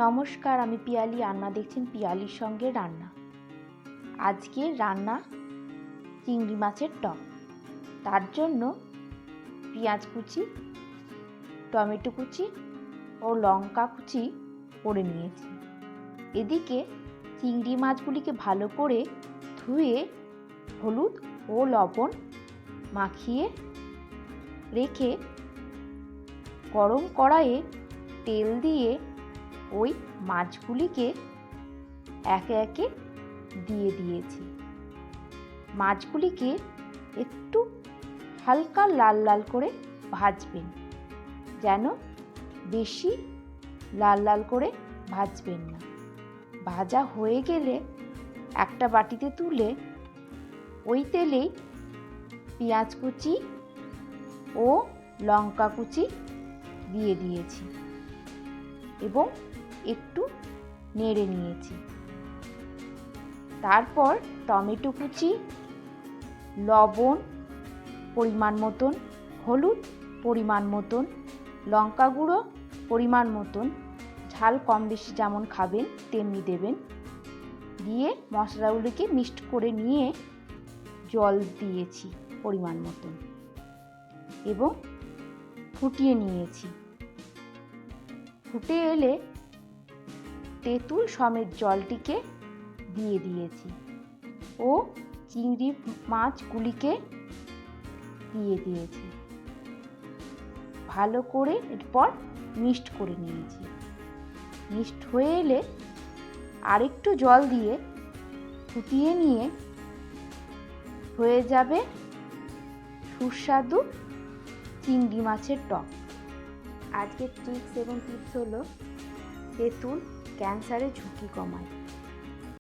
নমস্কার, আমি পিয়ালি। রান্না দেখছেন পিয়ালির সঙ্গে রান্না। আজকের রান্না চিংড়ি মাছের টক। তার জন্য পেঁয়াজ কুচি, টমেটো কুচি ও লঙ্কা কুচি করে নিয়েছি। এদিকে চিংড়ি মাছগুলিকে ভালো করে ধুয়ে হলুদ ও লবণ মাখিয়ে রেখে গরম কড়াইয়ে তেল দিয়ে ওই মাছগুলিকে একে একে দিয়ে দিয়েছি। মাছগুলিকে একটু হালকা লাল লাল করে ভাজবেন, যেন বেশি লাল লাল করে ভাজবেন না। ভাজা হয়ে গেলে একটা বাটিতে তুলে ওই তেলেই পেঁয়াজ কুচি ও লঙ্কা কুচি দিয়ে দিয়েছি এবং একটু নেড়ে নিয়েছি। তারপর টমেটো কুচি, লবণ পরিমাণ মতন, হলুদ পরিমাণ মতন, লঙ্কা গুঁড়ো পরিমাণ মতন, ঝাল কম বেশি যেমন খাবেন তেমনি দেবেন, দিয়ে মশলাগুলিকে মিক্সড করে নিয়ে জল দিয়েছি পরিমাণ মতন এবং ফুটিয়ে নিয়েছি। ফুটে এলে তেঁতুল সমেত জলটিকে দিয়ে দিয়েছি ও চিংড়ি মাছগুলিকে দিয়ে দিয়েছি। ভালো করে এরপর মিক্সড করে নিয়েছি। মিক্সড হয়ে এলে আরেকটু জল দিয়ে ফুটিয়ে নিয়ে হয়ে যাবে সুস্বাদু চিংড়ি মাছের টক। আজকের ট্রিক্স এবং টিপস হলো তেঁতুল ক্যান্সারের ঝুঁকি কমায়।